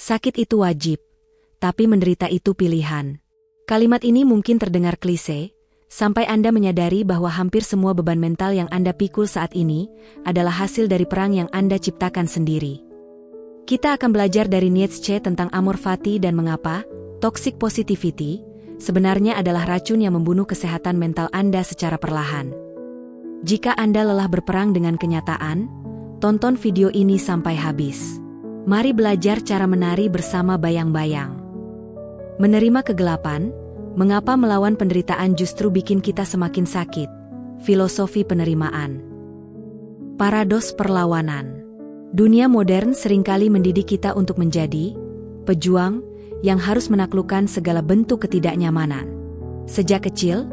Sakit itu wajib, tapi menderita itu pilihan. Kalimat ini mungkin terdengar klise, sampai Anda menyadari bahwa hampir semua beban mental yang Anda pikul saat ini adalah hasil dari perang yang Anda ciptakan sendiri. Kita akan belajar dari Nietzsche tentang amor fati dan mengapa toxic positivity sebenarnya adalah racun yang membunuh kesehatan mental Anda secara perlahan. Jika Anda lelah berperang dengan kenyataan, tonton video ini sampai habis. Mari belajar cara menari bersama bayang-bayang. Menerima kegelapan, mengapa melawan penderitaan justru bikin kita semakin sakit? Filosofi penerimaan. Paradoks perlawanan. Dunia modern seringkali mendidik kita untuk menjadi pejuang yang harus menaklukkan segala bentuk ketidaknyamanan. Sejak kecil,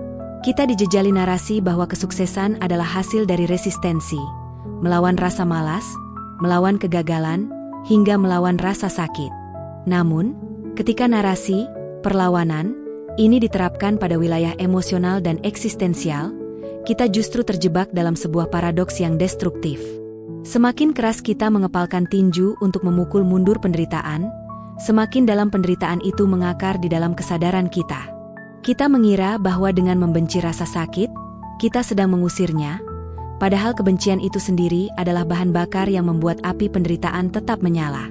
kita dijejali narasi bahwa kesuksesan adalah hasil dari resistensi, melawan rasa malas, melawan kegagalan, hingga melawan rasa sakit. Namun, ketika narasi, perlawanan, ini diterapkan pada wilayah emosional dan eksistensial, kita justru terjebak dalam sebuah paradoks yang destruktif. Semakin keras kita mengepalkan tinju untuk memukul mundur penderitaan, semakin dalam penderitaan itu mengakar di dalam kesadaran kita. Kita mengira bahwa dengan membenci rasa sakit, kita sedang mengusirnya, padahal kebencian itu sendiri adalah bahan bakar yang membuat api penderitaan tetap menyala.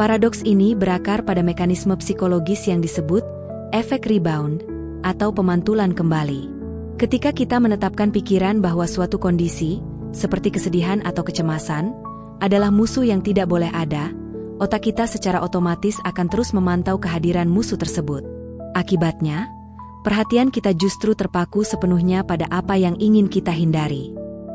Paradoks ini berakar pada mekanisme psikologis yang disebut efek rebound atau pemantulan kembali. Ketika kita menetapkan pikiran bahwa suatu kondisi, seperti kesedihan atau kecemasan, adalah musuh yang tidak boleh ada, otak kita secara otomatis akan terus memantau kehadiran musuh tersebut. Akibatnya, perhatian kita justru terpaku sepenuhnya pada apa yang ingin kita hindari.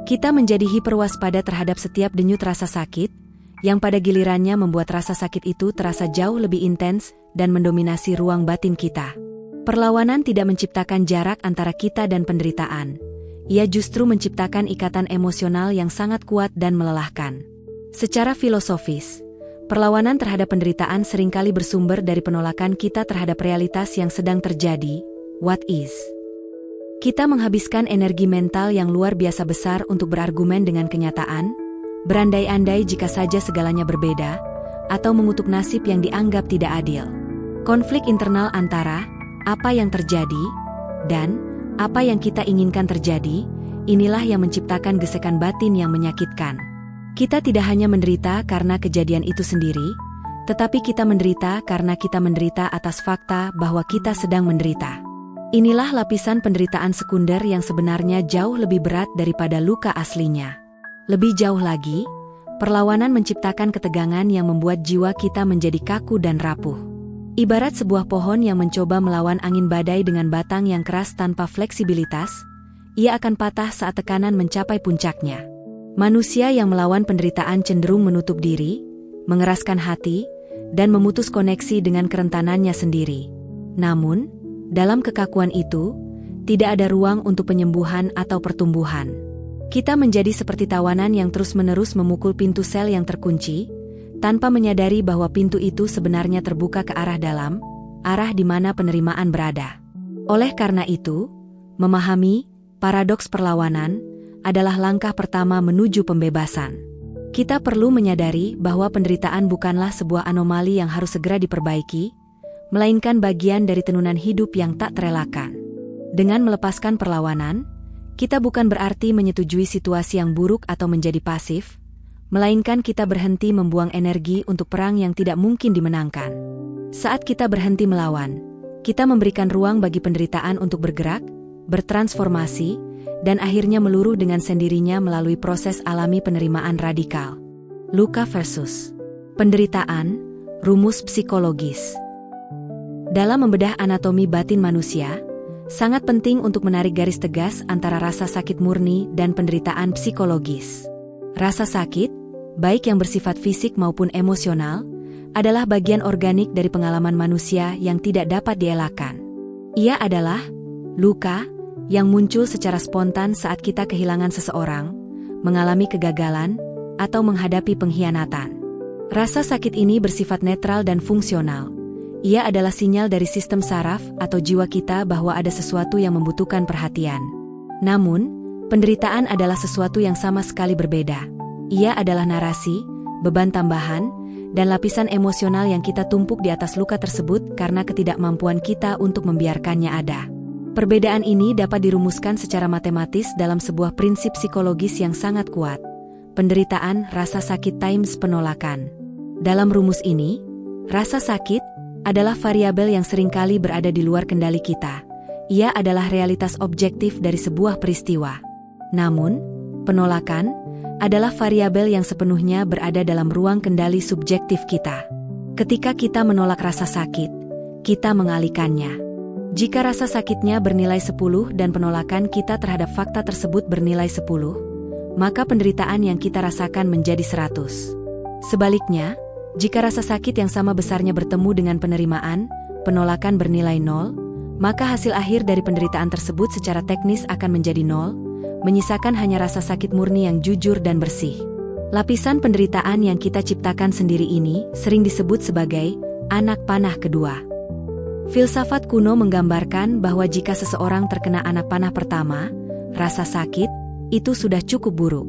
Kita menjadi hiperwaspada terhadap setiap denyut rasa sakit, yang pada gilirannya membuat rasa sakit itu terasa jauh lebih intens dan mendominasi ruang batin kita. Perlawanan tidak menciptakan jarak antara kita dan penderitaan. Ia justru menciptakan ikatan emosional yang sangat kuat dan melelahkan. Secara filosofis, perlawanan terhadap penderitaan seringkali bersumber dari penolakan kita terhadap realitas yang sedang terjadi, what is. Kita menghabiskan energi mental yang luar biasa besar untuk berargumen dengan kenyataan, berandai-andai jika saja segalanya berbeda, atau mengutuk nasib yang dianggap tidak adil. Konflik internal antara apa yang terjadi dan apa yang kita inginkan terjadi, inilah yang menciptakan gesekan batin yang menyakitkan. Kita tidak hanya menderita karena kejadian itu sendiri, tetapi kita menderita karena kita menderita atas fakta bahwa kita sedang menderita. Inilah lapisan penderitaan sekunder yang sebenarnya jauh lebih berat daripada luka aslinya. Lebih jauh lagi, perlawanan menciptakan ketegangan yang membuat jiwa kita menjadi kaku dan rapuh. Ibarat sebuah pohon yang mencoba melawan angin badai dengan batang yang keras tanpa fleksibilitas, ia akan patah saat tekanan mencapai puncaknya. Manusia yang melawan penderitaan cenderung menutup diri, mengeraskan hati, dan memutus koneksi dengan kerentanannya sendiri. Namun, dalam kekakuan itu, tidak ada ruang untuk penyembuhan atau pertumbuhan. Kita menjadi seperti tawanan yang terus-menerus memukul pintu sel yang terkunci, tanpa menyadari bahwa pintu itu sebenarnya terbuka ke arah dalam, arah di mana penerimaan berada. Oleh karena itu, memahami paradoks perlawanan adalah langkah pertama menuju pembebasan. Kita perlu menyadari bahwa penderitaan bukanlah sebuah anomali yang harus segera diperbaiki, melainkan bagian dari tenunan hidup yang tak terelakkan. Dengan melepaskan perlawanan, kita bukan berarti menyetujui situasi yang buruk atau menjadi pasif, melainkan kita berhenti membuang energi untuk perang yang tidak mungkin dimenangkan. Saat kita berhenti melawan, kita memberikan ruang bagi penderitaan untuk bergerak, bertransformasi, dan akhirnya meluruh dengan sendirinya melalui proses alami penerimaan radikal. Luka versus penderitaan, rumus psikologis. Dalam membedah anatomi batin manusia, sangat penting untuk menarik garis tegas antara rasa sakit murni dan penderitaan psikologis. Rasa sakit, baik yang bersifat fisik maupun emosional, adalah bagian organik dari pengalaman manusia yang tidak dapat dielakkan. Ia adalah luka yang muncul secara spontan saat kita kehilangan seseorang, mengalami kegagalan, atau menghadapi pengkhianatan. Rasa sakit ini bersifat netral dan fungsional. Ia adalah sinyal dari sistem saraf atau jiwa kita bahwa ada sesuatu yang membutuhkan perhatian. Namun, penderitaan adalah sesuatu yang sama sekali berbeda. Ia adalah narasi, beban tambahan, dan lapisan emosional yang kita tumpuk di atas luka tersebut karena ketidakmampuan kita untuk membiarkannya ada. Perbedaan ini dapat dirumuskan secara matematis dalam sebuah prinsip psikologis yang sangat kuat. Penderitaan, rasa sakit times penolakan. Dalam rumus ini, rasa sakit adalah variabel yang seringkali berada di luar kendali kita. Ia adalah realitas objektif dari sebuah peristiwa. Namun, penolakan adalah variabel yang sepenuhnya berada dalam ruang kendali subjektif kita. Ketika kita menolak rasa sakit, kita mengalihkannya. Jika rasa sakitnya bernilai 10 dan penolakan kita terhadap fakta tersebut bernilai 10, maka penderitaan yang kita rasakan menjadi 100. Sebaliknya, jika rasa sakit yang sama besarnya bertemu dengan penerimaan, penolakan bernilai 0, maka hasil akhir dari penderitaan tersebut secara teknis akan menjadi 0, menyisakan hanya rasa sakit murni yang jujur dan bersih. Lapisan penderitaan yang kita ciptakan sendiri ini sering disebut sebagai anak panah kedua. Filsafat kuno menggambarkan bahwa jika seseorang terkena anak panah pertama, rasa sakit itu sudah cukup buruk.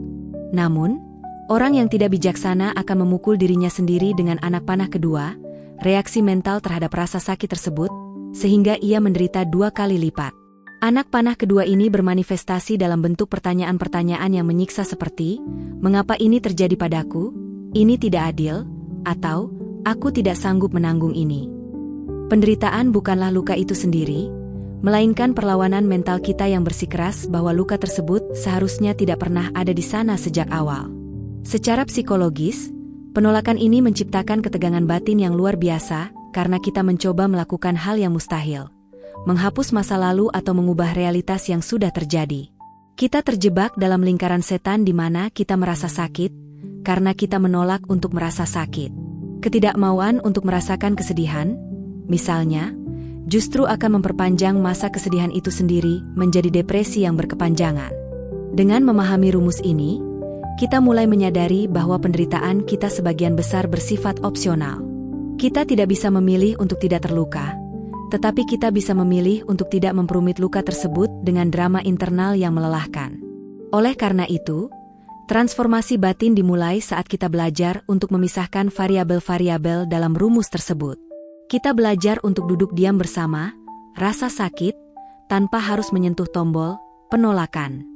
Namun, orang yang tidak bijaksana akan memukul dirinya sendiri dengan anak panah kedua, reaksi mental terhadap rasa sakit tersebut, sehingga ia menderita 2 kali lipat. Anak panah kedua ini bermanifestasi dalam bentuk pertanyaan-pertanyaan yang menyiksa seperti, mengapa ini terjadi padaku? Ini tidak adil, atau, aku tidak sanggup menanggung ini. Penderitaan bukanlah luka itu sendiri, melainkan perlawanan mental kita yang bersikeras bahwa luka tersebut seharusnya tidak pernah ada di sana sejak awal. Secara psikologis, penolakan ini menciptakan ketegangan batin yang luar biasa, karena kita mencoba melakukan hal yang mustahil, menghapus masa lalu atau mengubah realitas yang sudah terjadi. Kita terjebak dalam lingkaran setan di mana kita merasa sakit, karena kita menolak untuk merasa sakit. Ketidakmauan untuk merasakan kesedihan, misalnya, justru akan memperpanjang masa kesedihan itu sendiri menjadi depresi yang berkepanjangan. Dengan memahami rumus ini, kita mulai menyadari bahwa penderitaan kita sebagian besar bersifat opsional. Kita tidak bisa memilih untuk tidak terluka, tetapi kita bisa memilih untuk tidak memperumit luka tersebut dengan drama internal yang melelahkan. Oleh karena itu, transformasi batin dimulai saat kita belajar untuk memisahkan variabel-variabel dalam rumus tersebut. Kita belajar untuk duduk diam bersama rasa sakit tanpa harus menyentuh tombol penolakan.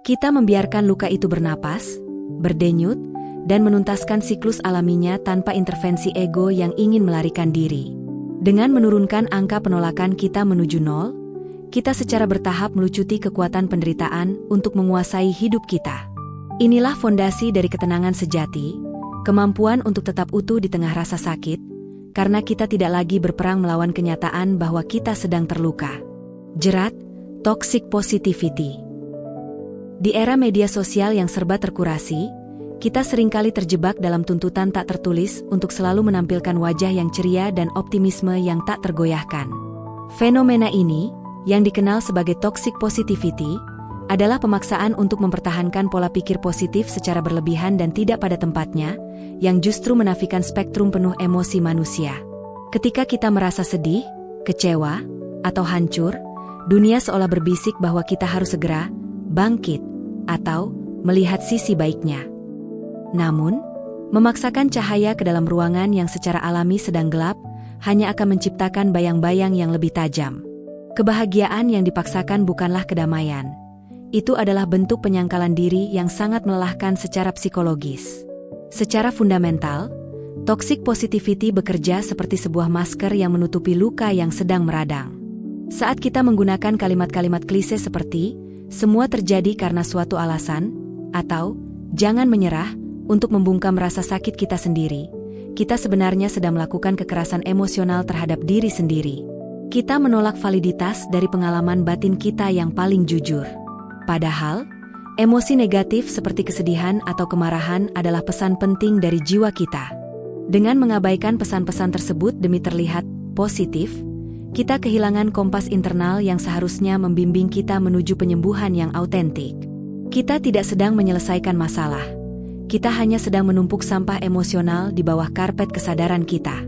Kita membiarkan luka itu bernapas, berdenyut, dan menuntaskan siklus alaminya tanpa intervensi ego yang ingin melarikan diri. Dengan menurunkan angka penolakan kita menuju 0, kita secara bertahap melucuti kekuatan penderitaan untuk menguasai hidup kita. Inilah fondasi dari ketenangan sejati, kemampuan untuk tetap utuh di tengah rasa sakit, karena kita tidak lagi berperang melawan kenyataan bahwa kita sedang terluka. Jerat, toxic positivity. Di era media sosial yang serba terkurasi, kita seringkali terjebak dalam tuntutan tak tertulis untuk selalu menampilkan wajah yang ceria dan optimisme yang tak tergoyahkan. Fenomena ini, yang dikenal sebagai toxic positivity, adalah pemaksaan untuk mempertahankan pola pikir positif secara berlebihan dan tidak pada tempatnya, yang justru menafikan spektrum penuh emosi manusia. Ketika kita merasa sedih, kecewa, atau hancur, dunia seolah berbisik bahwa kita harus segera bangkit atau melihat sisi baiknya. Namun, memaksakan cahaya ke dalam ruangan yang secara alami sedang gelap hanya akan menciptakan bayang-bayang yang lebih tajam. Kebahagiaan yang dipaksakan bukanlah kedamaian. Itu adalah bentuk penyangkalan diri yang sangat melelahkan secara psikologis. Secara fundamental, toxic positivity bekerja seperti sebuah masker yang menutupi luka yang sedang meradang. Saat kita menggunakan kalimat-kalimat klise seperti semua terjadi karena suatu alasan, atau jangan menyerah, untuk membungkam rasa sakit kita sendiri, kita sebenarnya sedang melakukan kekerasan emosional terhadap diri sendiri. Kita menolak validitas dari pengalaman batin kita yang paling jujur. Padahal, emosi negatif seperti kesedihan atau kemarahan adalah pesan penting dari jiwa kita. Dengan mengabaikan pesan-pesan tersebut demi terlihat positif, kita kehilangan kompas internal yang seharusnya membimbing kita menuju penyembuhan yang autentik. Kita tidak sedang menyelesaikan masalah. Kita hanya sedang menumpuk sampah emosional di bawah karpet kesadaran kita.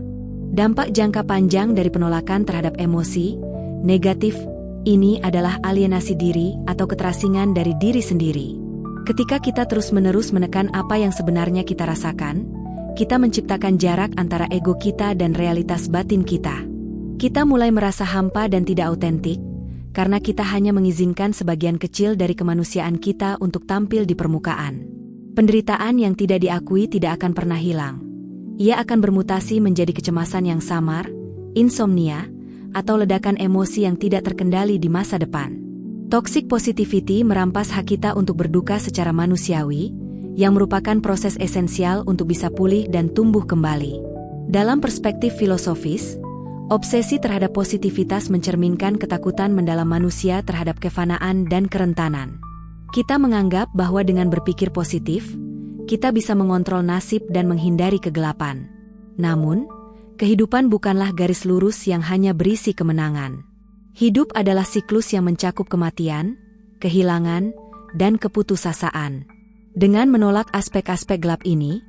Dampak jangka panjang dari penolakan terhadap emosi negatif ini adalah alienasi diri atau keterasingan dari diri sendiri. Ketika kita terus-menerus menekan apa yang sebenarnya kita rasakan, kita menciptakan jarak antara ego kita dan realitas batin kita. Kita mulai merasa hampa dan tidak autentik, karena kita hanya mengizinkan sebagian kecil dari kemanusiaan kita untuk tampil di permukaan. Penderitaan yang tidak diakui tidak akan pernah hilang. Ia akan bermutasi menjadi kecemasan yang samar, insomnia, atau ledakan emosi yang tidak terkendali di masa depan. Toxic positivity merampas hak kita untuk berduka secara manusiawi, yang merupakan proses esensial untuk bisa pulih dan tumbuh kembali. Dalam perspektif filosofis, obsesi terhadap positivitas mencerminkan ketakutan mendalam manusia terhadap kefanaan dan kerentanan. Kita menganggap bahwa dengan berpikir positif, kita bisa mengontrol nasib dan menghindari kegelapan. Namun, kehidupan bukanlah garis lurus yang hanya berisi kemenangan. Hidup adalah siklus yang mencakup kematian, kehilangan, dan keputusasaan. Dengan menolak aspek-aspek gelap ini,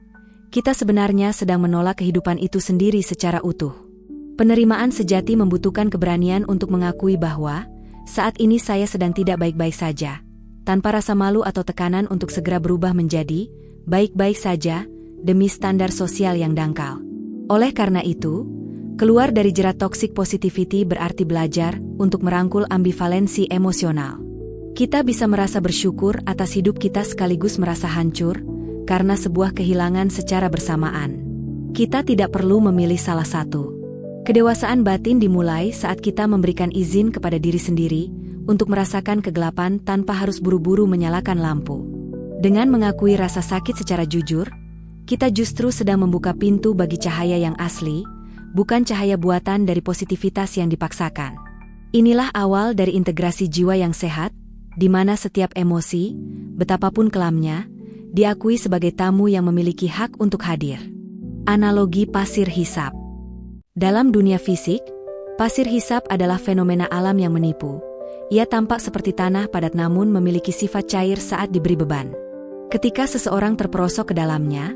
kita sebenarnya sedang menolak kehidupan itu sendiri secara utuh. Penerimaan sejati membutuhkan keberanian untuk mengakui bahwa, saat ini saya sedang tidak baik-baik saja, tanpa rasa malu atau tekanan untuk segera berubah menjadi baik-baik saja demi standar sosial yang dangkal. Oleh karena itu, keluar dari jerat toxic positivity berarti belajar untuk merangkul ambivalensi emosional. Kita bisa merasa bersyukur atas hidup kita sekaligus merasa hancur karena sebuah kehilangan secara bersamaan. Kita tidak perlu memilih salah satu. Kedewasaan batin dimulai saat kita memberikan izin kepada diri sendiri untuk merasakan kegelapan tanpa harus buru-buru menyalakan lampu. Dengan mengakui rasa sakit secara jujur, kita justru sedang membuka pintu bagi cahaya yang asli, bukan cahaya buatan dari positivitas yang dipaksakan. Inilah awal dari integrasi jiwa yang sehat, di mana setiap emosi, betapapun kelamnya, diakui sebagai tamu yang memiliki hak untuk hadir. Analogi pasir hisap. Dalam dunia fisik, pasir hisap adalah fenomena alam yang menipu. Ia tampak seperti tanah padat namun memiliki sifat cair saat diberi beban. Ketika seseorang terperosok ke dalamnya,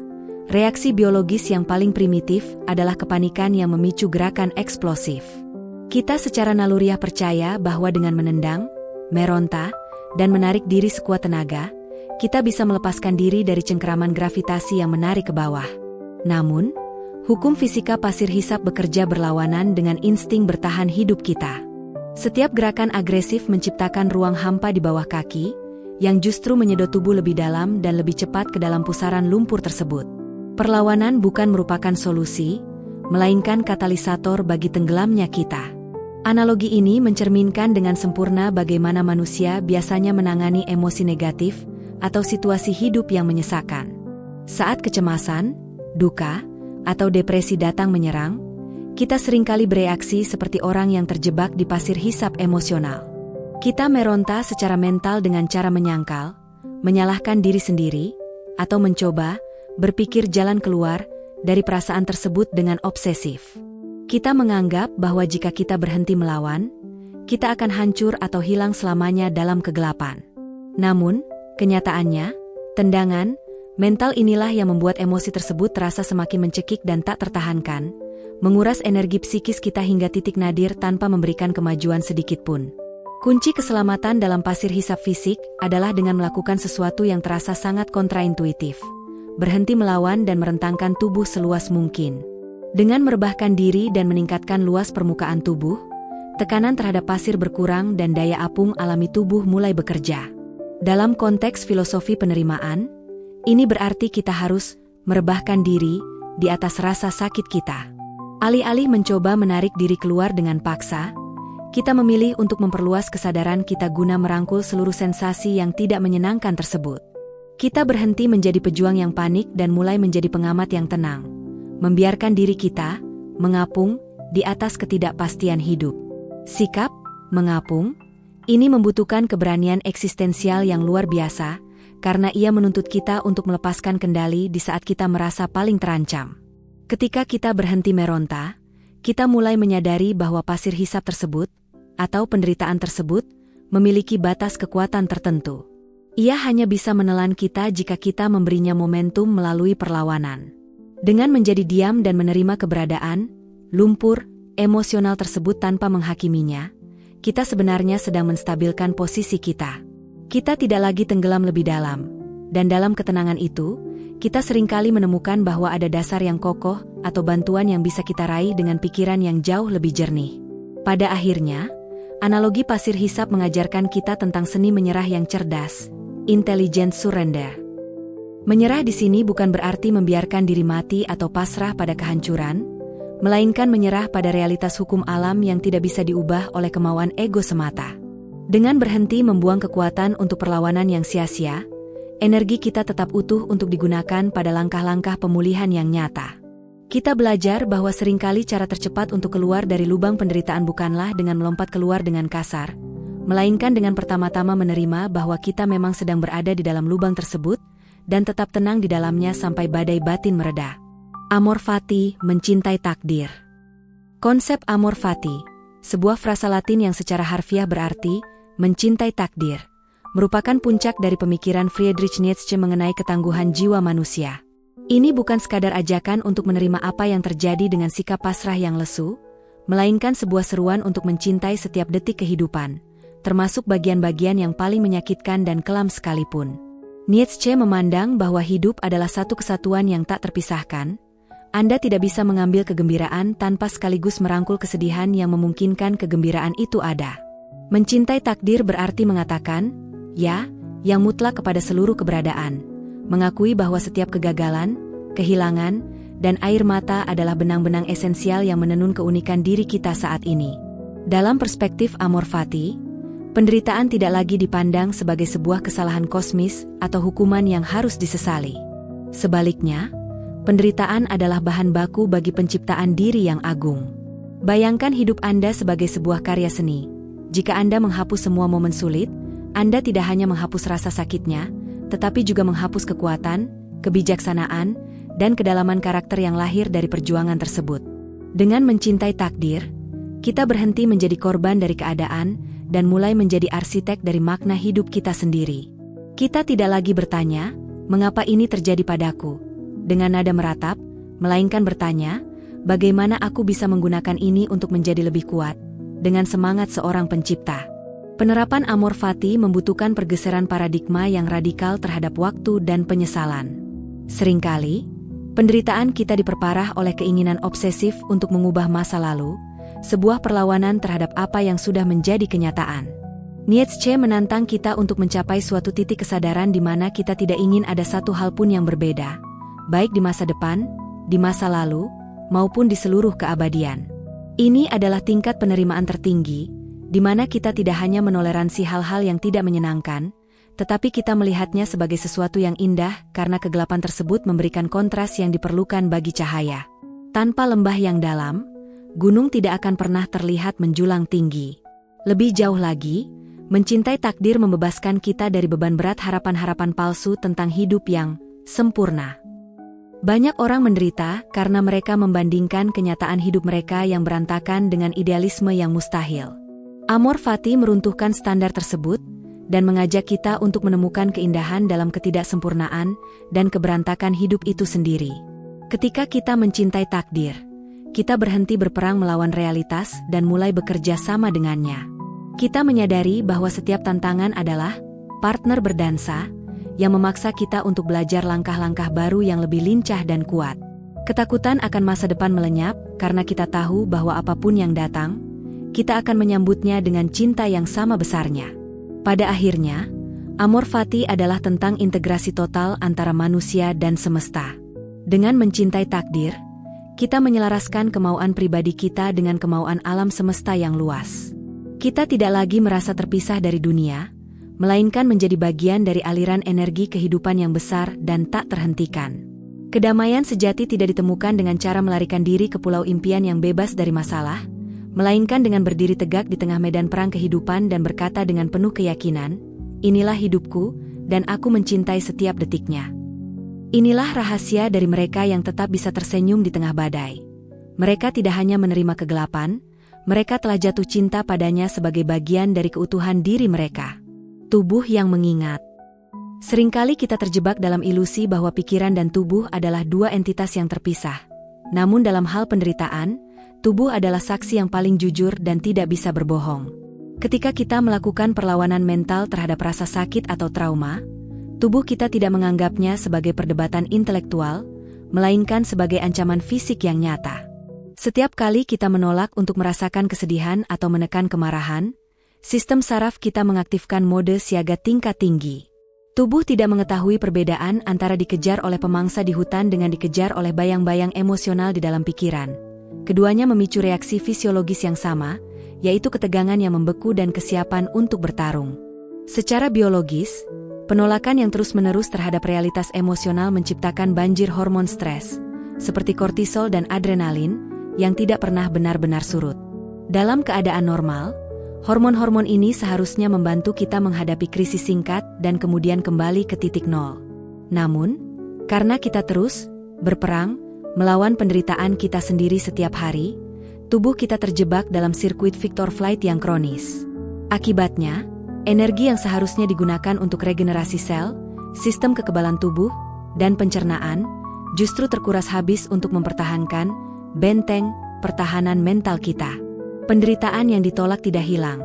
reaksi biologis yang paling primitif adalah kepanikan yang memicu gerakan eksplosif. Kita secara naluriah percaya bahwa dengan menendang, meronta, dan menarik diri sekuat tenaga, kita bisa melepaskan diri dari cengkeraman gravitasi yang menarik ke bawah. Namun, hukum fisika pasir hisap bekerja berlawanan dengan insting bertahan hidup kita. Setiap gerakan agresif menciptakan ruang hampa di bawah kaki, yang justru menyedot tubuh lebih dalam dan lebih cepat ke dalam pusaran lumpur tersebut. Perlawanan bukan merupakan solusi, melainkan katalisator bagi tenggelamnya kita. Analogi ini mencerminkan dengan sempurna bagaimana manusia biasanya menangani emosi negatif atau situasi hidup yang menyesakan. Saat kecemasan, duka, atau depresi datang menyerang, kita seringkali bereaksi seperti orang yang terjebak di pasir hisap emosional. Kita meronta secara mental dengan cara menyangkal, menyalahkan diri sendiri, atau mencoba berpikir jalan keluar dari perasaan tersebut dengan obsesif. Kita menganggap bahwa jika kita berhenti melawan, kita akan hancur atau hilang selamanya dalam kegelapan. Namun, kenyataannya, tendangan mental inilah yang membuat emosi tersebut terasa semakin mencekik dan tak tertahankan, menguras energi psikis kita hingga titik nadir tanpa memberikan kemajuan sedikit pun. Kunci keselamatan dalam pasir hisap fisik adalah dengan melakukan sesuatu yang terasa sangat kontraintuitif. Berhenti melawan dan merentangkan tubuh seluas mungkin. Dengan merebahkan diri dan meningkatkan luas permukaan tubuh, tekanan terhadap pasir berkurang dan daya apung alami tubuh mulai bekerja. Dalam konteks filosofi penerimaan, ini berarti kita harus merebahkan diri di atas rasa sakit kita. Alih-alih mencoba menarik diri keluar dengan paksa, kita memilih untuk memperluas kesadaran kita guna merangkul seluruh sensasi yang tidak menyenangkan tersebut. Kita berhenti menjadi pejuang yang panik dan mulai menjadi pengamat yang tenang, membiarkan diri kita mengapung di atas ketidakpastian hidup. Sikap mengapung ini membutuhkan keberanian eksistensial yang luar biasa, karena ia menuntut kita untuk melepaskan kendali di saat kita merasa paling terancam. Ketika kita berhenti meronta, kita mulai menyadari bahwa pasir hisap tersebut, atau penderitaan tersebut, memiliki batas kekuatan tertentu. Ia hanya bisa menelan kita jika kita memberinya momentum melalui perlawanan. Dengan menjadi diam dan menerima keberadaan, lumpur, emosional tersebut tanpa menghakiminya, kita sebenarnya sedang menstabilkan posisi kita. Kita tidak lagi tenggelam lebih dalam, dan dalam ketenangan itu, kita seringkali menemukan bahwa ada dasar yang kokoh atau bantuan yang bisa kita raih dengan pikiran yang jauh lebih jernih. Pada akhirnya, analogi pasir hisap mengajarkan kita tentang seni menyerah yang cerdas, intelligent surrender. Menyerah di sini bukan berarti membiarkan diri mati atau pasrah pada kehancuran, melainkan menyerah pada realitas hukum alam yang tidak bisa diubah oleh kemauan ego semata. Dengan berhenti membuang kekuatan untuk perlawanan yang sia-sia, energi kita tetap utuh untuk digunakan pada langkah-langkah pemulihan yang nyata. Kita belajar bahwa seringkali cara tercepat untuk keluar dari lubang penderitaan bukanlah dengan melompat keluar dengan kasar, melainkan dengan pertama-tama menerima bahwa kita memang sedang berada di dalam lubang tersebut, dan tetap tenang di dalamnya sampai badai batin mereda. Amor fati, mencintai takdir. Konsep amor fati, sebuah frasa Latin yang secara harfiah berarti mencintai takdir, merupakan puncak dari pemikiran Friedrich Nietzsche mengenai ketangguhan jiwa manusia. Ini bukan sekadar ajakan untuk menerima apa yang terjadi dengan sikap pasrah yang lesu, melainkan sebuah seruan untuk mencintai setiap detik kehidupan, termasuk bagian-bagian yang paling menyakitkan dan kelam sekalipun. Nietzsche memandang bahwa hidup adalah satu kesatuan yang tak terpisahkan. Anda tidak bisa mengambil kegembiraan tanpa sekaligus merangkul kesedihan yang memungkinkan kegembiraan itu ada. Mencintai takdir berarti mengatakan ya, yang mutlak kepada seluruh keberadaan, mengakui bahwa setiap kegagalan, kehilangan, dan air mata adalah benang-benang esensial yang menenun keunikan diri kita saat ini. Dalam perspektif amor fati, penderitaan tidak lagi dipandang sebagai sebuah kesalahan kosmis atau hukuman yang harus disesali. Sebaliknya, penderitaan adalah bahan baku bagi penciptaan diri yang agung. Bayangkan hidup Anda sebagai sebuah karya seni. Jika Anda menghapus semua momen sulit, Anda tidak hanya menghapus rasa sakitnya, tetapi juga menghapus kekuatan, kebijaksanaan, dan kedalaman karakter yang lahir dari perjuangan tersebut. Dengan mencintai takdir, kita berhenti menjadi korban dari keadaan dan mulai menjadi arsitek dari makna hidup kita sendiri. Kita tidak lagi bertanya, mengapa ini terjadi padaku? Dengan nada meratap, melainkan bertanya, bagaimana aku bisa menggunakan ini untuk menjadi lebih kuat? Dengan semangat seorang pencipta. Penerapan amor fati membutuhkan pergeseran paradigma yang radikal terhadap waktu dan penyesalan. Seringkali, penderitaan kita diperparah oleh keinginan obsesif untuk mengubah masa lalu, sebuah perlawanan terhadap apa yang sudah menjadi kenyataan. Nietzsche menantang kita untuk mencapai suatu titik kesadaran di mana kita tidak ingin ada satu hal pun yang berbeda, baik di masa depan, di masa lalu, maupun di seluruh keabadian. Ini adalah tingkat penerimaan tertinggi, di mana kita tidak hanya menoleransi hal-hal yang tidak menyenangkan, tetapi kita melihatnya sebagai sesuatu yang indah karena kegelapan tersebut memberikan kontras yang diperlukan bagi cahaya. Tanpa lembah yang dalam, gunung tidak akan pernah terlihat menjulang tinggi. Lebih jauh lagi, mencintai takdir membebaskan kita dari beban berat harapan-harapan palsu tentang hidup yang sempurna. Banyak orang menderita karena mereka membandingkan kenyataan hidup mereka yang berantakan dengan idealisme yang mustahil. Amor fati meruntuhkan standar tersebut dan mengajak kita untuk menemukan keindahan dalam ketidaksempurnaan dan keberantakan hidup itu sendiri. Ketika kita mencintai takdir, kita berhenti berperang melawan realitas dan mulai bekerja sama dengannya. Kita menyadari bahwa setiap tantangan adalah partner berdansa yang memaksa kita untuk belajar langkah-langkah baru yang lebih lincah dan kuat. Ketakutan akan masa depan melenyap karena kita tahu bahwa apapun yang datang, kita akan menyambutnya dengan cinta yang sama besarnya. Pada akhirnya, amor fati adalah tentang integrasi total antara manusia dan semesta. Dengan mencintai takdir, kita menyelaraskan kemauan pribadi kita dengan kemauan alam semesta yang luas. Kita tidak lagi merasa terpisah dari dunia, melainkan menjadi bagian dari aliran energi kehidupan yang besar dan tak terhentikan. Kedamaian sejati tidak ditemukan dengan cara melarikan diri ke pulau impian yang bebas dari masalah, melainkan dengan berdiri tegak di tengah medan perang kehidupan dan berkata dengan penuh keyakinan, inilah hidupku, dan aku mencintai setiap detiknya. Inilah rahasia dari mereka yang tetap bisa tersenyum di tengah badai. Mereka tidak hanya menerima kegelapan, mereka telah jatuh cinta padanya sebagai bagian dari keutuhan diri mereka. Tubuh yang mengingat. Seringkali kita terjebak dalam ilusi bahwa pikiran dan tubuh adalah dua entitas yang terpisah. Namun dalam hal penderitaan, tubuh adalah saksi yang paling jujur dan tidak bisa berbohong. Ketika kita melakukan perlawanan mental terhadap rasa sakit atau trauma, Tubuh kita tidak menganggapnya sebagai perdebatan intelektual, melainkan sebagai ancaman fisik yang nyata. Setiap kali kita menolak untuk merasakan kesedihan atau menekan kemarahan, sistem saraf kita mengaktifkan mode siaga tingkat tinggi. Tubuh tidak mengetahui perbedaan antara dikejar oleh pemangsa di hutan dengan dikejar oleh bayang-bayang emosional di dalam pikiran. Keduanya memicu reaksi fisiologis yang sama, yaitu ketegangan yang membeku dan kesiapan untuk bertarung. Secara biologis, penolakan yang terus-menerus terhadap realitas emosional menciptakan banjir hormon stres, seperti kortisol dan adrenalin, yang tidak pernah benar-benar surut. Dalam keadaan normal, hormon-hormon ini seharusnya membantu kita menghadapi krisis singkat dan kemudian kembali ke titik nol. Namun, karena kita terus berperang melawan penderitaan kita sendiri setiap hari, tubuh kita terjebak dalam sirkuit fight-or-flight yang kronis. Akibatnya, energi yang seharusnya digunakan untuk regenerasi sel, sistem kekebalan tubuh, dan pencernaan, justru terkuras habis untuk mempertahankan benteng pertahanan mental kita. Penderitaan yang ditolak tidak hilang.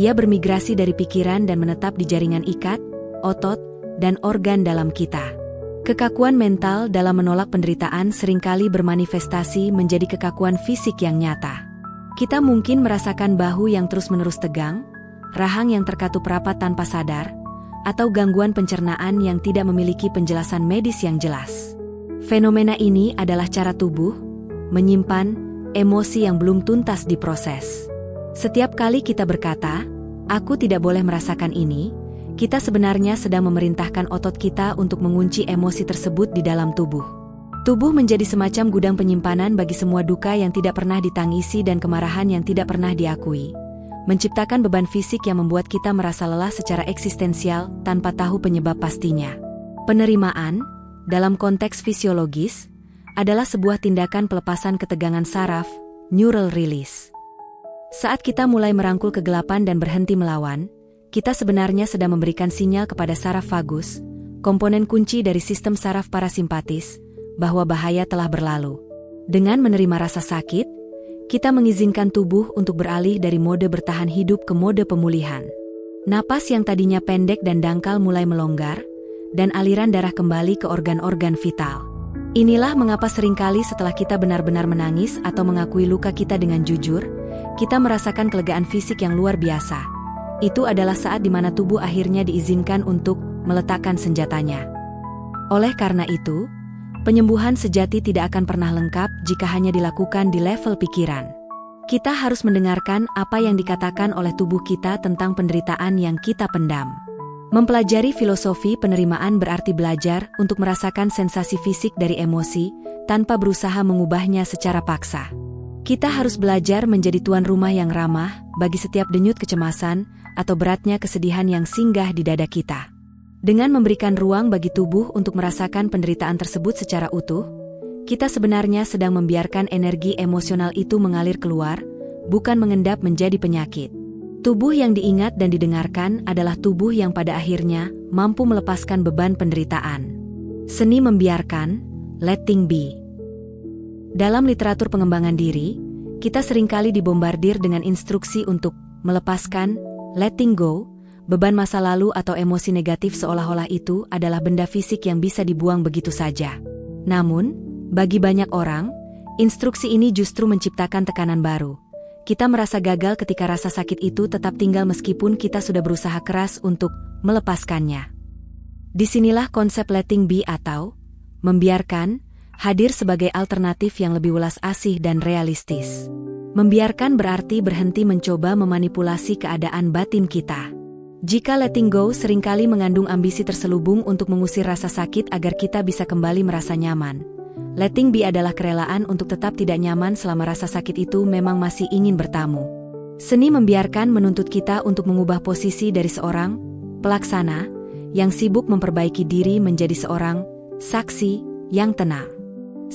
Ia bermigrasi dari pikiran dan menetap di jaringan ikat, otot, dan organ dalam kita. Kekakuan mental dalam menolak penderitaan seringkali bermanifestasi menjadi kekakuan fisik yang nyata. Kita mungkin merasakan bahu yang terus-menerus tegang, rahang yang terkatup rapat tanpa sadar, atau gangguan pencernaan yang tidak memiliki penjelasan medis yang jelas. Fenomena ini adalah cara tubuh menyimpan emosi yang belum tuntas diproses. Setiap kali kita berkata, "Aku tidak boleh merasakan ini," kita sebenarnya sedang memerintahkan otot kita untuk mengunci emosi tersebut di dalam tubuh. Tubuh menjadi semacam gudang penyimpanan bagi semua duka yang tidak pernah ditangisi dan kemarahan yang tidak pernah diakui, menciptakan beban fisik yang membuat kita merasa lelah secara eksistensial tanpa tahu penyebab pastinya. Penerimaan, dalam konteks fisiologis, adalah sebuah tindakan pelepasan ketegangan saraf, neural release. Saat kita mulai merangkul kegelapan dan berhenti melawan, kita sebenarnya sedang memberikan sinyal kepada saraf vagus, komponen kunci dari sistem saraf parasimpatis, bahwa bahaya telah berlalu. Dengan menerima rasa sakit, kita mengizinkan tubuh untuk beralih dari mode bertahan hidup ke mode pemulihan. Napas yang tadinya pendek dan dangkal mulai melonggar, dan aliran darah kembali ke organ-organ vital. Inilah mengapa seringkali setelah kita benar-benar menangis atau mengakui luka kita dengan jujur, kita merasakan kelegaan fisik yang luar biasa. Itu adalah saat di mana tubuh akhirnya diizinkan untuk meletakkan senjatanya. Oleh karena itu, penyembuhan sejati tidak akan pernah lengkap jika hanya dilakukan di level pikiran. Kita harus mendengarkan apa yang dikatakan oleh tubuh kita tentang penderitaan yang kita pendam. Mempelajari filosofi penerimaan berarti belajar untuk merasakan sensasi fisik dari emosi, tanpa berusaha mengubahnya secara paksa. Kita harus belajar menjadi tuan rumah yang ramah bagi setiap denyut kecemasan atau beratnya kesedihan yang singgah di dada kita. Dengan memberikan ruang bagi tubuh untuk merasakan penderitaan tersebut secara utuh, kita sebenarnya sedang membiarkan energi emosional itu mengalir keluar, bukan mengendap menjadi penyakit. Tubuh yang diingat dan didengarkan adalah tubuh yang pada akhirnya mampu melepaskan beban penderitaan. Seni membiarkan, letting be. Dalam literatur pengembangan diri, kita seringkali dibombardir dengan instruksi untuk melepaskan, letting go, beban masa lalu atau emosi negatif seolah-olah itu adalah benda fisik yang bisa dibuang begitu saja. Namun, bagi banyak orang, instruksi ini justru menciptakan tekanan baru. Kita merasa gagal ketika rasa sakit itu tetap tinggal meskipun kita sudah berusaha keras untuk melepaskannya. Disinilah konsep letting be atau membiarkan hadir sebagai alternatif yang lebih welas asih dan realistis. Membiarkan berarti berhenti mencoba memanipulasi keadaan batin kita. Jika letting go seringkali mengandung ambisi terselubung untuk mengusir rasa sakit agar kita bisa kembali merasa nyaman, letting be adalah kerelaan untuk tetap tidak nyaman selama rasa sakit itu memang masih ingin bertamu. Seni membiarkan menuntut kita untuk mengubah posisi dari seorang pelaksana yang sibuk memperbaiki diri menjadi seorang saksi yang tenang.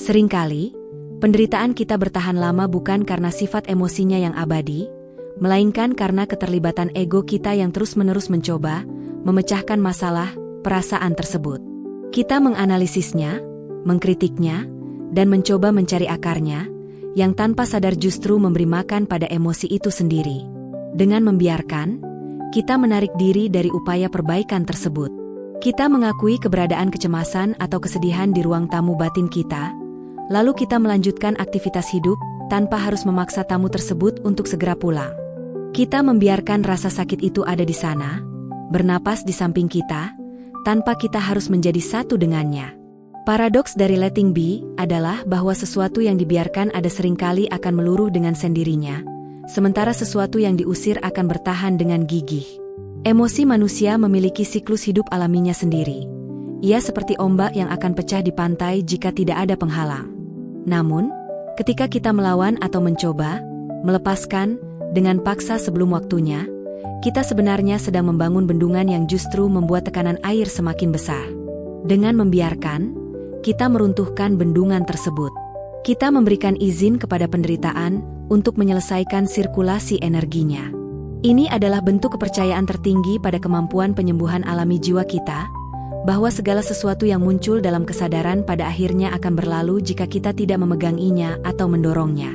Seringkali, penderitaan kita bertahan lama bukan karena sifat emosinya yang abadi, melainkan karena keterlibatan ego kita yang terus-menerus mencoba memecahkan masalah perasaan tersebut. Kita menganalisisnya, mengkritiknya, dan mencoba mencari akarnya, yang tanpa sadar justru memberi makan pada emosi itu sendiri. Dengan membiarkan, kita menarik diri dari upaya perbaikan tersebut. Kita mengakui keberadaan kecemasan atau kesedihan di ruang tamu batin kita, lalu kita melanjutkan aktivitas hidup tanpa harus memaksa tamu tersebut untuk segera pulang. Kita membiarkan rasa sakit itu ada di sana, bernapas di samping kita, tanpa kita harus menjadi satu dengannya. Paradoks dari letting be adalah bahwa sesuatu yang dibiarkan ada seringkali akan meluruh dengan sendirinya, sementara sesuatu yang diusir akan bertahan dengan gigih. Emosi manusia memiliki siklus hidup alaminya sendiri. Ia seperti ombak yang akan pecah di pantai jika tidak ada penghalang. Namun, ketika kita melawan atau mencoba melepaskan dengan paksa sebelum waktunya, kita sebenarnya sedang membangun bendungan yang justru membuat tekanan air semakin besar. Dengan membiarkan, kita meruntuhkan bendungan tersebut. Kita memberikan izin kepada penderitaan untuk menyelesaikan sirkulasi energinya. Ini adalah bentuk kepercayaan tertinggi pada kemampuan penyembuhan alami jiwa kita, bahwa segala sesuatu yang muncul dalam kesadaran pada akhirnya akan berlalu jika kita tidak memeganginya atau mendorongnya.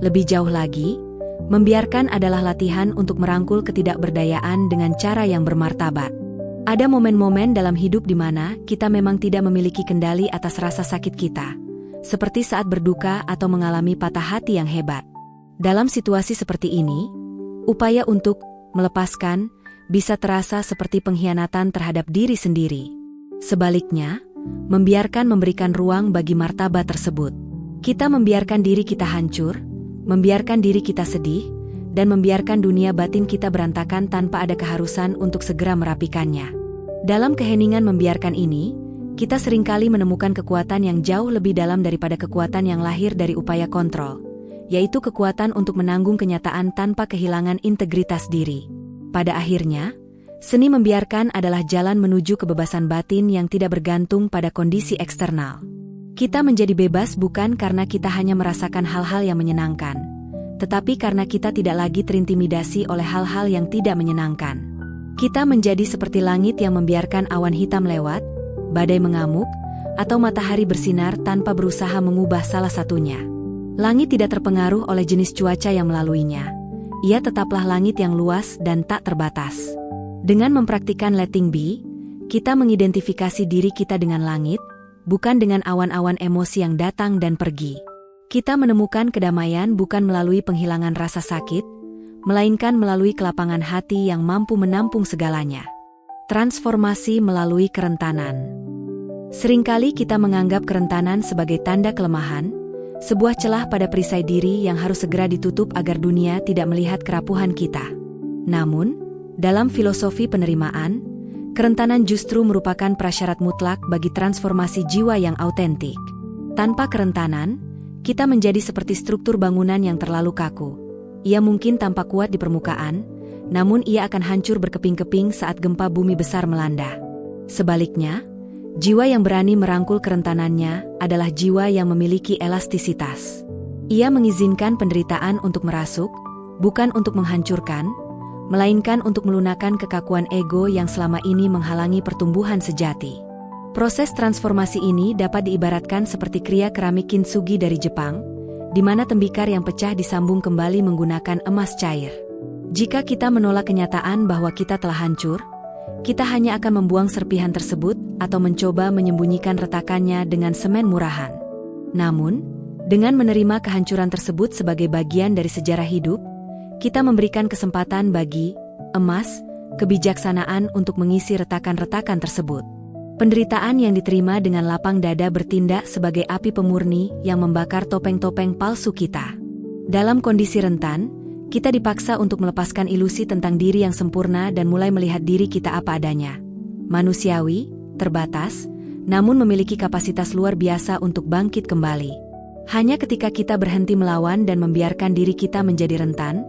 Lebih jauh lagi, membiarkan adalah latihan untuk merangkul ketidakberdayaan dengan cara yang bermartabat. Ada momen-momen dalam hidup di mana kita memang tidak memiliki kendali atas rasa sakit kita, seperti saat berduka atau mengalami patah hati yang hebat. Dalam situasi seperti ini, upaya untuk melepaskan bisa terasa seperti pengkhianatan terhadap diri sendiri. Sebaliknya, membiarkan memberikan ruang bagi martabat tersebut. Kita membiarkan diri kita hancur, membiarkan diri kita sedih, dan membiarkan dunia batin kita berantakan tanpa ada keharusan untuk segera merapikannya. Dalam keheningan membiarkan ini, kita seringkali menemukan kekuatan yang jauh lebih dalam daripada kekuatan yang lahir dari upaya kontrol, yaitu kekuatan untuk menanggung kenyataan tanpa kehilangan integritas diri. Pada akhirnya, seni membiarkan adalah jalan menuju kebebasan batin yang tidak bergantung pada kondisi eksternal. Kita menjadi bebas bukan karena kita hanya merasakan hal-hal yang menyenangkan, tetapi karena kita tidak lagi terintimidasi oleh hal-hal yang tidak menyenangkan. Kita menjadi seperti langit yang membiarkan awan hitam lewat, badai mengamuk, atau matahari bersinar tanpa berusaha mengubah salah satunya. Langit tidak terpengaruh oleh jenis cuaca yang melaluinya. Ia tetaplah langit yang luas dan tak terbatas. Dengan mempraktikkan letting be, kita mengidentifikasi diri kita dengan langit, bukan dengan awan-awan emosi yang datang dan pergi. Kita menemukan kedamaian bukan melalui penghilangan rasa sakit, melainkan melalui kelapangan hati yang mampu menampung segalanya. Transformasi melalui kerentanan. Seringkali kita menganggap kerentanan sebagai tanda kelemahan, sebuah celah pada perisai diri yang harus segera ditutup agar dunia tidak melihat kerapuhan kita. Namun, dalam filosofi penerimaan, kerentanan justru merupakan prasyarat mutlak bagi transformasi jiwa yang autentik. Tanpa kerentanan, kita menjadi seperti struktur bangunan yang terlalu kaku. Ia mungkin tampak kuat di permukaan, namun ia akan hancur berkeping-keping saat gempa bumi besar melanda. Sebaliknya, jiwa yang berani merangkul kerentanannya adalah jiwa yang memiliki elastisitas. Ia mengizinkan penderitaan untuk merasuk, bukan untuk menghancurkan, melainkan untuk melunakkan kekakuan ego yang selama ini menghalangi pertumbuhan sejati. Proses transformasi ini dapat diibaratkan seperti kriya keramik kintsugi dari Jepang, di mana tembikar yang pecah disambung kembali menggunakan emas cair. Jika kita menolak kenyataan bahwa kita telah hancur, kita hanya akan membuang serpihan tersebut atau mencoba menyembunyikan retakannya dengan semen murahan. Namun, dengan menerima kehancuran tersebut sebagai bagian dari sejarah hidup, kita memberikan kesempatan bagi emas, kebijaksanaan untuk mengisi retakan-retakan tersebut. Penderitaan yang diterima dengan lapang dada bertindak sebagai api pemurni yang membakar topeng-topeng palsu kita. Dalam kondisi rentan, kita dipaksa untuk melepaskan ilusi tentang diri yang sempurna dan mulai melihat diri kita apa adanya. Manusiawi, terbatas, namun memiliki kapasitas luar biasa untuk bangkit kembali. Hanya ketika kita berhenti melawan dan membiarkan diri kita menjadi rentan,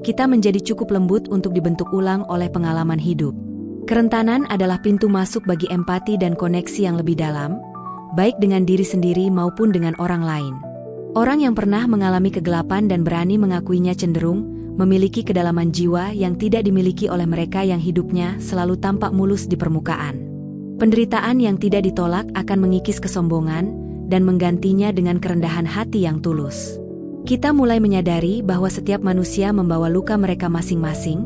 kita menjadi cukup lembut untuk dibentuk ulang oleh pengalaman hidup. Kerentanan adalah pintu masuk bagi empati dan koneksi yang lebih dalam, baik dengan diri sendiri maupun dengan orang lain. Orang yang pernah mengalami kegelapan dan berani mengakuinya cenderung memiliki kedalaman jiwa yang tidak dimiliki oleh mereka yang hidupnya selalu tampak mulus di permukaan. Penderitaan yang tidak ditolak akan mengikis kesombongan dan menggantinya dengan kerendahan hati yang tulus. Kita mulai menyadari bahwa setiap manusia membawa luka mereka masing-masing,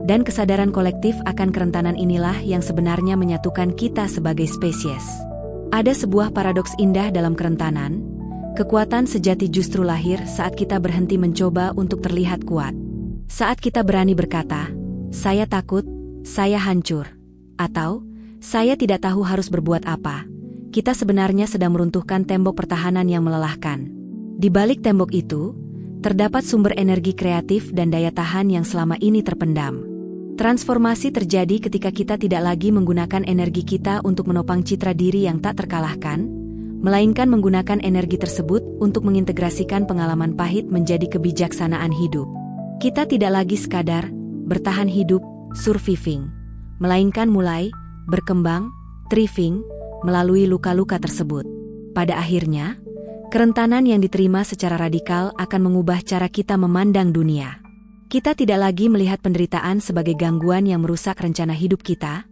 Dan kesadaran kolektif akan kerentanan inilah yang sebenarnya menyatukan kita sebagai spesies. Ada sebuah paradoks indah dalam kerentanan. Kekuatan sejati justru lahir saat kita berhenti mencoba untuk terlihat kuat. Saat kita berani berkata, "Saya takut, saya hancur," atau "Saya tidak tahu harus berbuat apa," kita sebenarnya sedang meruntuhkan tembok pertahanan yang melelahkan. Di balik tembok itu, terdapat sumber energi kreatif dan daya tahan yang selama ini terpendam. Transformasi terjadi ketika kita tidak lagi menggunakan energi kita untuk menopang citra diri yang tak terkalahkan, melainkan menggunakan energi tersebut untuk mengintegrasikan pengalaman pahit menjadi kebijaksanaan hidup. Kita tidak lagi sekadar bertahan hidup, surviving, melainkan mulai berkembang, thriving, melalui luka-luka tersebut. Pada akhirnya, kerentanan yang diterima secara radikal akan mengubah cara kita memandang dunia. Kita tidak lagi melihat penderitaan sebagai gangguan yang merusak rencana hidup kita,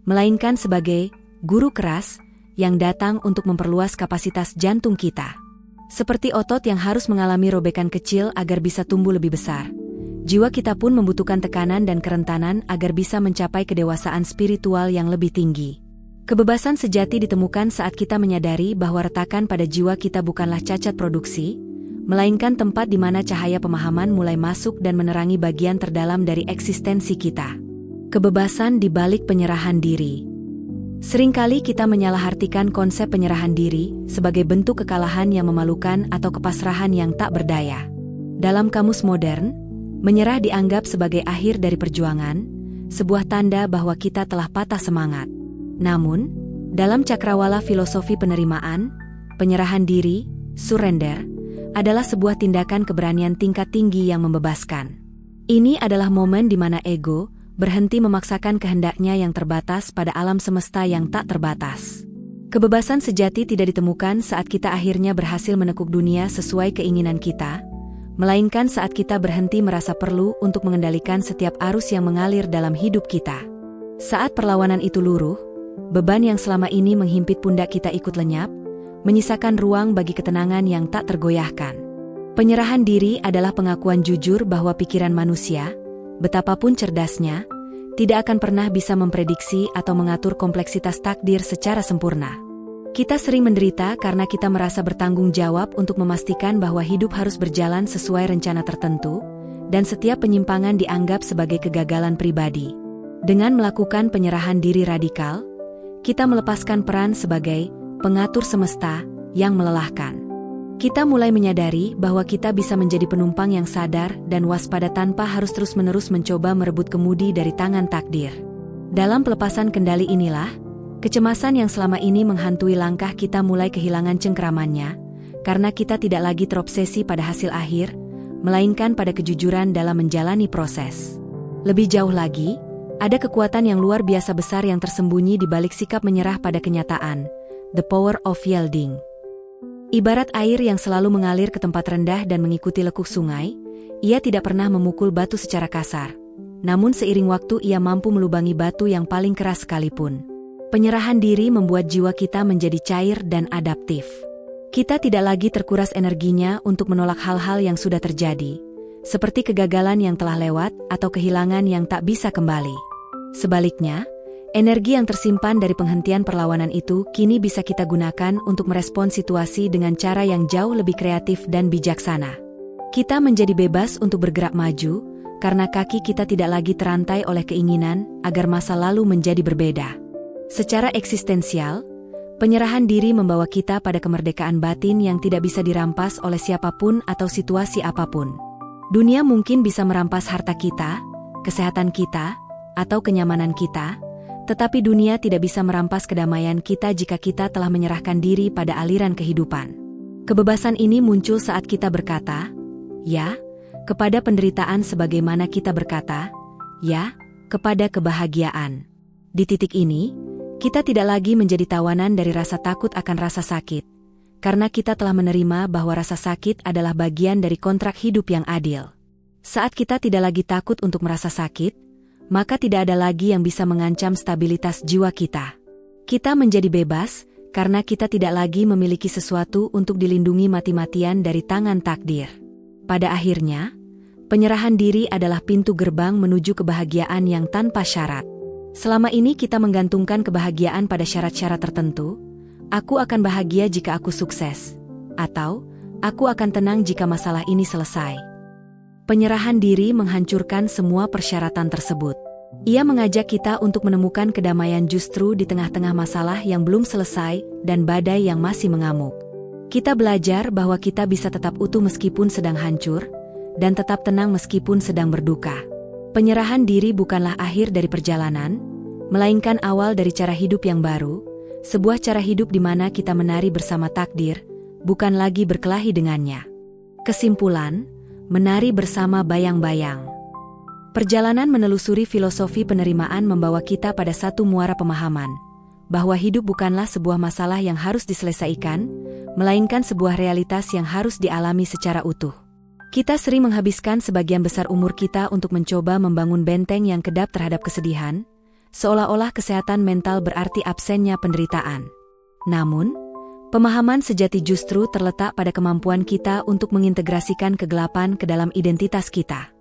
melainkan sebagai guru keras yang datang untuk memperluas kapasitas jantung kita. Seperti otot yang harus mengalami robekan kecil agar bisa tumbuh lebih besar, jiwa kita pun membutuhkan tekanan dan kerentanan agar bisa mencapai kedewasaan spiritual yang lebih tinggi. Kebebasan sejati ditemukan saat kita menyadari bahwa retakan pada jiwa kita bukanlah cacat produksi, melainkan tempat di mana cahaya pemahaman mulai masuk dan menerangi bagian terdalam dari eksistensi kita. Kebebasan di balik penyerahan diri. Seringkali kita menyalahartikan konsep penyerahan diri sebagai bentuk kekalahan yang memalukan atau kepasrahan yang tak berdaya. Dalam kamus modern, menyerah dianggap sebagai akhir dari perjuangan, sebuah tanda bahwa kita telah patah semangat. Namun, dalam cakrawala filosofi penerimaan, penyerahan diri, surrender, adalah sebuah tindakan keberanian tingkat tinggi yang membebaskan. Ini adalah momen di mana ego berhenti memaksakan kehendaknya yang terbatas pada alam semesta yang tak terbatas. Kebebasan sejati tidak ditemukan saat kita akhirnya berhasil menekuk dunia sesuai keinginan kita, melainkan saat kita berhenti merasa perlu untuk mengendalikan setiap arus yang mengalir dalam hidup kita. Saat perlawanan itu luruh, beban yang selama ini menghimpit pundak kita ikut lenyap, menyisakan ruang bagi ketenangan yang tak tergoyahkan. Penyerahan diri adalah pengakuan jujur bahwa pikiran manusia, betapapun cerdasnya, tidak akan pernah bisa memprediksi atau mengatur kompleksitas takdir secara sempurna. Kita sering menderita karena kita merasa bertanggung jawab untuk memastikan bahwa hidup harus berjalan sesuai rencana tertentu, dan setiap penyimpangan dianggap sebagai kegagalan pribadi. Dengan melakukan penyerahan diri radikal, kita melepaskan peran sebagai pengatur semesta yang melelahkan. Kita mulai menyadari bahwa kita bisa menjadi penumpang yang sadar dan waspada tanpa harus terus-menerus mencoba merebut kemudi dari tangan takdir. Dalam pelepasan kendali inilah, kecemasan yang selama ini menghantui langkah kita mulai kehilangan cengkeramannya, karena kita tidak lagi terobsesi pada hasil akhir, melainkan pada kejujuran dalam menjalani proses. Lebih jauh lagi, ada kekuatan yang luar biasa besar yang tersembunyi di balik sikap menyerah pada kenyataan. The power of yielding. Ibarat air yang selalu mengalir ke tempat rendah dan mengikuti lekuk sungai, ia tidak pernah memukul batu secara kasar. Namun seiring waktu ia mampu melubangi batu yang paling keras sekalipun. Penyerahan diri membuat jiwa kita menjadi cair dan adaptif. Kita tidak lagi terkuras energinya untuk menolak hal-hal yang sudah terjadi, seperti kegagalan yang telah lewat atau kehilangan yang tak bisa kembali. Sebaliknya, energi yang tersimpan dari penghentian perlawanan itu kini bisa kita gunakan untuk merespons situasi dengan cara yang jauh lebih kreatif dan bijaksana. Kita menjadi bebas untuk bergerak maju, karena kaki kita tidak lagi terantai oleh keinginan agar masa lalu menjadi berbeda. Secara eksistensial, penyerahan diri membawa kita pada kemerdekaan batin yang tidak bisa dirampas oleh siapapun atau situasi apapun. Dunia mungkin bisa merampas harta kita, kesehatan kita, atau kenyamanan kita, tetapi dunia tidak bisa merampas kedamaian kita jika kita telah menyerahkan diri pada aliran kehidupan. Kebebasan ini muncul saat kita berkata, ya, kepada penderitaan sebagaimana kita berkata, ya, kepada kebahagiaan. Di titik ini, kita tidak lagi menjadi tawanan dari rasa takut akan rasa sakit, karena kita telah menerima bahwa rasa sakit adalah bagian dari kontrak hidup yang adil. Saat kita tidak lagi takut untuk merasa sakit, maka tidak ada lagi yang bisa mengancam stabilitas jiwa kita. Kita menjadi bebas, karena kita tidak lagi memiliki sesuatu untuk dilindungi mati-matian dari tangan takdir. Pada akhirnya, Penyerahan diri adalah pintu gerbang menuju kebahagiaan yang tanpa syarat. Selama ini kita menggantungkan kebahagiaan pada syarat-syarat tertentu. Aku akan bahagia jika aku sukses. Atau, aku akan tenang jika masalah ini selesai. Penyerahan diri menghancurkan semua persyaratan tersebut. Ia mengajak kita untuk menemukan kedamaian justru di tengah-tengah masalah yang belum selesai dan badai yang masih mengamuk. Kita belajar bahwa kita bisa tetap utuh meskipun sedang hancur, dan tetap tenang meskipun sedang berduka. Penyerahan diri bukanlah akhir dari perjalanan, melainkan awal dari cara hidup yang baru, sebuah cara hidup di mana kita menari bersama takdir, bukan lagi berkelahi dengannya. Kesimpulan, menari bersama bayang-bayang. Perjalanan menelusuri filosofi penerimaan membawa kita pada satu muara pemahaman, bahwa hidup bukanlah sebuah masalah yang harus diselesaikan, melainkan sebuah realitas yang harus dialami secara utuh. Kita sering menghabiskan sebagian besar umur kita untuk mencoba membangun benteng yang kedap terhadap kesedihan, seolah-olah kesehatan mental berarti absennya penderitaan. Namun, pemahaman sejati justru terletak pada kemampuan kita untuk mengintegrasikan kegelapan ke dalam identitas kita.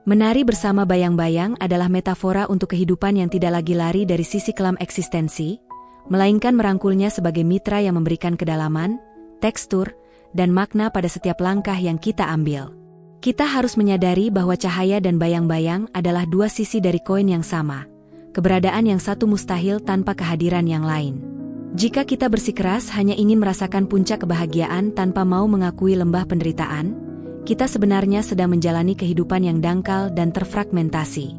Menari bersama bayang-bayang adalah metafora untuk kehidupan yang tidak lagi lari dari sisi kelam eksistensi, melainkan merangkulnya sebagai mitra yang memberikan kedalaman, tekstur, dan makna pada setiap langkah yang kita ambil. Kita harus menyadari bahwa cahaya dan bayang-bayang adalah dua sisi dari koin yang sama. Keberadaan yang satu mustahil tanpa kehadiran yang lain. Jika kita bersikeras hanya ingin merasakan puncak kebahagiaan tanpa mau mengakui lembah penderitaan, kita sebenarnya sedang menjalani kehidupan yang dangkal dan terfragmentasi.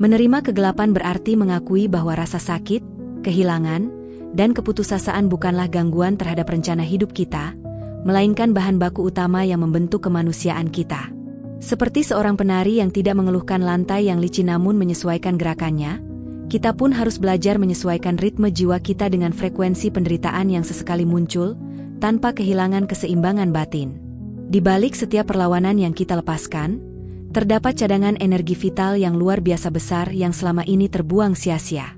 Menerima kegelapan berarti mengakui bahwa rasa sakit, kehilangan, dan keputusasaan bukanlah gangguan terhadap rencana hidup kita, melainkan bahan baku utama yang membentuk kemanusiaan kita. Seperti seorang penari yang tidak mengeluhkan lantai yang licin namun menyesuaikan gerakannya, kita pun harus belajar menyesuaikan ritme jiwa kita dengan frekuensi penderitaan yang sesekali muncul, tanpa kehilangan keseimbangan batin. Di balik setiap perlawanan yang kita lepaskan, terdapat cadangan energi vital yang luar biasa besar yang selama ini terbuang sia-sia.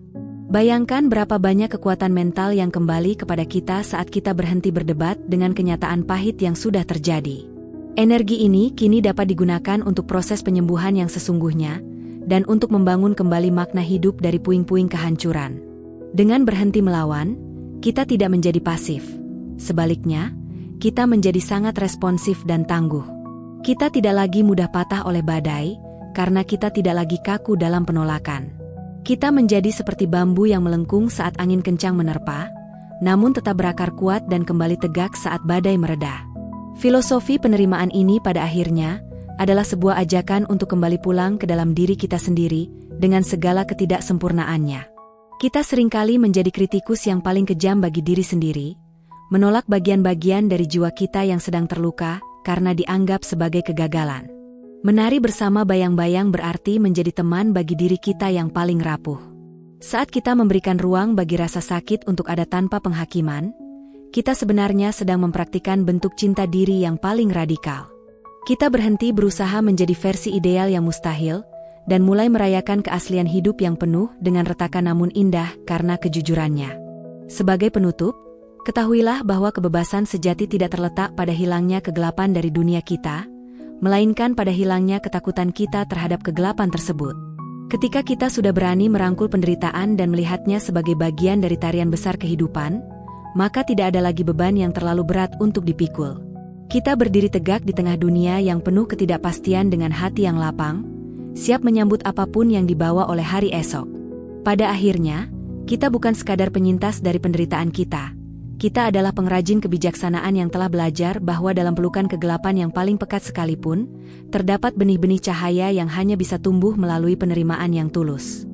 Bayangkan berapa banyak kekuatan mental yang kembali kepada kita saat kita berhenti berdebat dengan kenyataan pahit yang sudah terjadi. Energi ini kini dapat digunakan untuk proses penyembuhan yang sesungguhnya, dan untuk membangun kembali makna hidup dari puing-puing kehancuran. Dengan berhenti melawan, kita tidak menjadi pasif. Sebaliknya, kita menjadi sangat responsif dan tangguh. Kita tidak lagi mudah patah oleh badai, karena kita tidak lagi kaku dalam penolakan. Kita menjadi seperti bambu yang melengkung saat angin kencang menerpa, namun tetap berakar kuat dan kembali tegak saat badai mereda. Filosofi penerimaan ini pada akhirnya adalah sebuah ajakan untuk kembali pulang ke dalam diri kita sendiri dengan segala ketidaksempurnaannya. Kita seringkali menjadi kritikus yang paling kejam bagi diri sendiri, menolak bagian-bagian dari jiwa kita yang sedang terluka karena dianggap sebagai kegagalan. Menari bersama bayang-bayang berarti menjadi teman bagi diri kita yang paling rapuh. Saat kita memberikan ruang bagi rasa sakit untuk ada tanpa penghakiman, kita sebenarnya sedang mempraktikkan bentuk cinta diri yang paling radikal. Kita berhenti berusaha menjadi versi ideal yang mustahil, dan mulai merayakan keaslian hidup yang penuh dengan retakan namun indah karena kejujurannya. Sebagai penutup, ketahuilah bahwa kebebasan sejati tidak terletak pada hilangnya kegelapan dari dunia kita, melainkan pada hilangnya ketakutan kita terhadap kegelapan tersebut. Ketika kita sudah berani merangkul penderitaan dan melihatnya sebagai bagian dari tarian besar kehidupan, maka tidak ada lagi beban yang terlalu berat untuk dipikul. Kita berdiri tegak di tengah dunia yang penuh ketidakpastian dengan hati yang lapang, siap menyambut apapun yang dibawa oleh hari esok. Pada akhirnya, kita bukan sekadar penyintas dari penderitaan kita. Kita adalah pengrajin kebijaksanaan yang telah belajar bahwa dalam pelukan kegelapan yang paling pekat sekalipun, terdapat benih-benih cahaya yang hanya bisa tumbuh melalui penerimaan yang tulus.